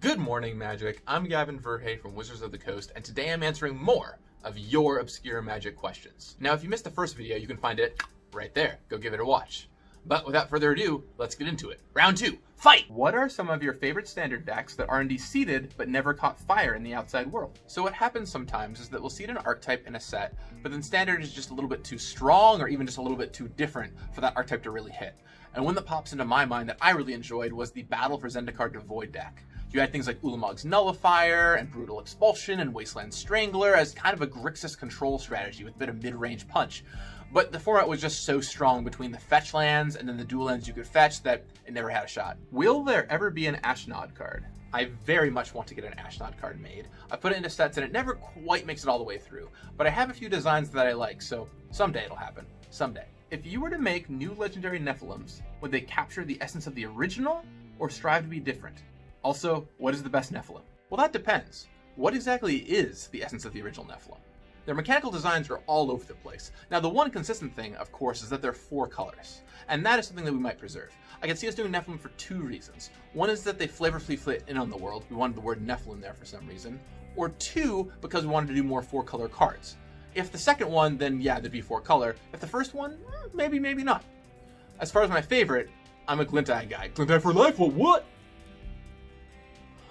Good morning, Magic. I'm Gavin Verhey from Wizards of the Coast, and today I'm answering more of your obscure Magic questions. Now, if you missed the first video, you can find it right there. Go give it a watch. But without further ado, let's get into it. Round 2, fight! What are some of your favorite standard decks that are indeed seeded but never caught fire in the outside world? So what happens sometimes is that we'll seed an archetype in a set, but then standard is just a little bit too strong or even just a little bit too different for that archetype to really hit. And one that pops into my mind that I really enjoyed was the Battle for Zendikar Devoid deck. You had things like Ulamog's Nullifier and Brutal Expulsion and Wasteland Strangler as kind of a Grixis control strategy with a bit of mid-range punch. But the format was just so strong between the fetch lands and then the dual lands you could fetch that it never had a shot. Will there ever be an Ashnod card? I very much want to get an Ashnod card made. I put it into sets and it never quite makes it all the way through. But I have a few designs that I like, so someday it'll happen. Someday. If you were to make new legendary Nephilims, would they capture the essence of the original or strive to be different? Also, what is the best Nephilim? Well, that depends. What exactly is the essence of the original Nephilim? Their mechanical designs are all over the place. Now, the one consistent thing, of course, is that they're 4 colors. And that is something that we might preserve. I can see us doing Nephilim for 2 reasons. One is that they flavorfully fit in on the world. We wanted the word Nephilim there for some reason. Or 2, because we wanted to do more 4-color cards. If the second one, then yeah, there'd be 4-color. If the first one, maybe not. As far as my favorite, I'm a Glint-Eye guy. Glint-Eye for life? Well, what?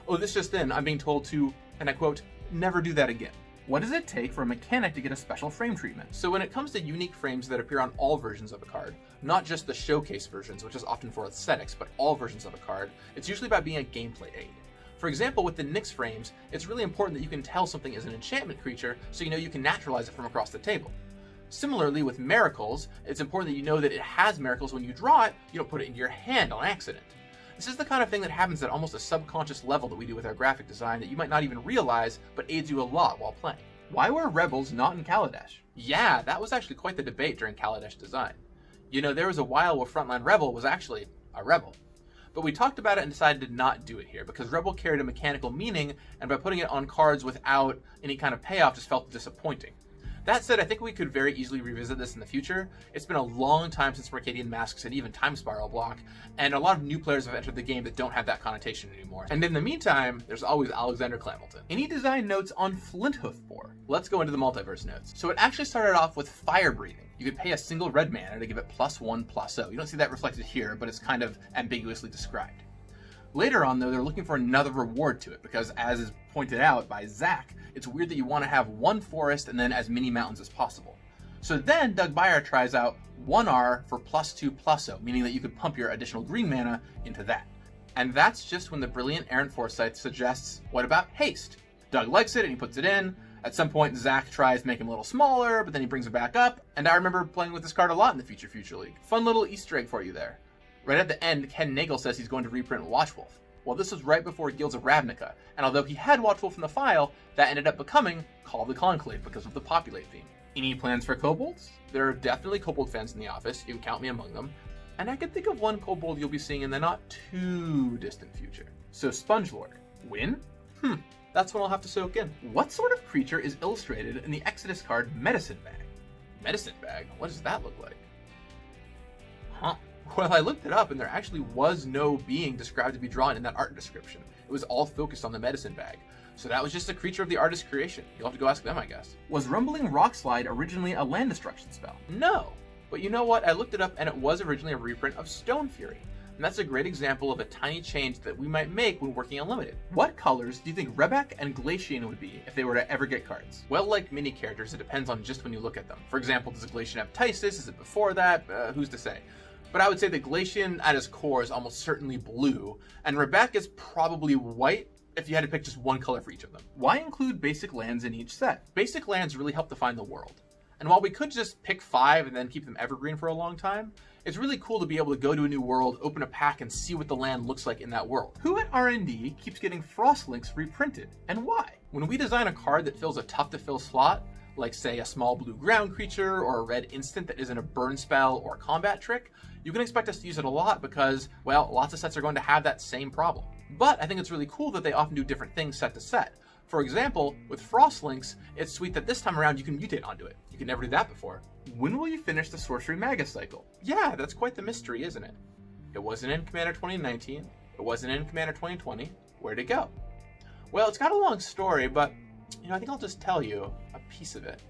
Oh, this just in, I'm being told to, and I quote, never do that again. What does it take for a mechanic to get a special frame treatment? So when it comes to unique frames that appear on all versions of a card, not just the showcase versions, which is often for aesthetics, but all versions of a card, it's usually about being a gameplay aid. For example, with the Nyx frames, it's really important that you can tell something is an enchantment creature, so you know you can naturalize it from across the table. Similarly, with miracles, it's important that you know that it has miracles when you draw it, you don't put it into your hand on accident. This is the kind of thing that happens at almost a subconscious level that we do with our graphic design that you might not even realize, but aids you a lot while playing. Why were rebels not in Kaladesh? Yeah, that was actually quite the debate during Kaladesh design. You know, there was a while where Frontline Rebel was actually a rebel. But we talked about it and decided to not do it here because Rebel carried a mechanical meaning, and by putting it on cards without any kind of payoff just felt disappointing. That said, I think we could very easily revisit this in the future. It's been a long time since Mercadian Masks and even Time Spiral block, and a lot of new players have entered the game that don't have that connotation anymore. And in the meantime, there's always Alexander Clamilton. Any design notes on Flinthoof Boar? Let's go into the Multiverse Notes. So it actually started off with fire breathing. You could pay a single red mana to give it +1/+0. You don't see that reflected here, but it's kind of ambiguously described. Later on, though, they're looking for another reward to it because, as is pointed out by Zach, it's weird that you want to have one forest and then as many mountains as possible. So then Doug Beyer tries out 1R for +2/+0, meaning that you could pump your additional green mana into that. And that's just when the brilliant Aaron Forsythe suggests, what about haste? Doug likes it and he puts it in. At some point, Zach tries to make him a little smaller, but then he brings it back up. And I remember playing with this card a lot in the Future League. Fun little Easter egg for you there. Right at the end, Ken Nagel says he's going to reprint Watchwolf. Well, this was right before Guilds of Ravnica, and although he had Watchwolf in the file, that ended up becoming Call of the Conclave because of the Populate theme. Any plans for kobolds? There are definitely kobold fans in the office, you can count me among them, and I can think of one kobold you'll be seeing in the not too distant future. So Sponge Lord, win? That's one I'll have to soak in. What sort of creature is illustrated in the Exodus card Medicine Bag? Medicine Bag? What does that look like? Huh. Well, I looked it up and there actually was no being described to be drawn in that art description. It was all focused on the medicine bag. So that was just a creature of the artist's creation. You'll have to go ask them, I guess. Was Rumbling Rockslide originally a land destruction spell? No. But you know what? I looked it up and it was originally a reprint of Stone Fury. And that's a great example of a tiny change that we might make when working Unlimited. What colors do you think Rebek and Glacian would be if they were to ever get cards? Well, like mini characters, it depends on just when you look at them. For example, does Glacian have Tysis? Is it before that? Who's to say? But I would say that Glacian at his core is almost certainly blue, and Rebek is probably white if you had to pick just one color for each of them. Why include basic lands in each set? Basic lands really help define the world. And while we could just pick 5 and then keep them evergreen for a long time, it's really cool to be able to go to a new world, open a pack, and see what the land looks like in that world. Who at R&D keeps getting Frostlinks reprinted, and why? When we design a card that fills a tough-to-fill slot, like say a small blue ground creature or a red instant that isn't a burn spell or a combat trick, you can expect us to use it a lot because, well, lots of sets are going to have that same problem. But I think it's really cool that they often do different things set to set. For example, with Frostlinks, it's sweet that this time around you can mutate onto it. You can never do that before. When will you finish the Sorcery Magus cycle? Yeah, that's quite the mystery, isn't it? It wasn't in Commander 2019, it wasn't in Commander 2020, Where'd it go? Well, it's got a long story, but I think I'll just tell you a piece of it.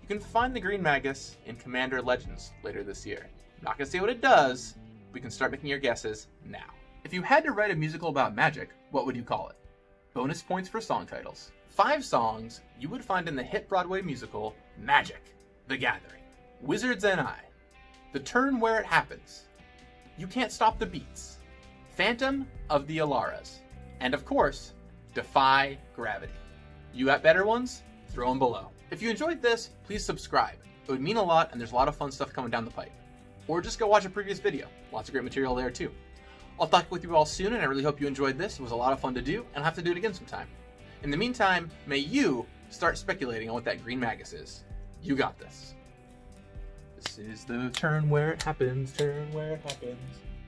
You can find the Green Magus in Commander Legends later this year. I'm not going to say what it does. We can start making your guesses now. If you had to write a musical about magic, what would you call it? Bonus points for song titles. 5 songs you would find in the hit Broadway musical Magic: The Gathering, Wizards and I, The Turn Where It Happens, You Can't Stop the Beats, Phantom of the Alaras, and of course, Defy Gravity. You got better ones? Throw them below. If you enjoyed this, please subscribe. It would mean a lot, and there's a lot of fun stuff coming down the pipe. Or just go watch a previous video. Lots of great material there too. I'll talk with you all soon, and I really hope you enjoyed this. It was a lot of fun to do, and I'll have to do it again sometime. In the meantime, may you start speculating on what that Green Magus is. You got this. This is the turn where it happens, turn where it happens.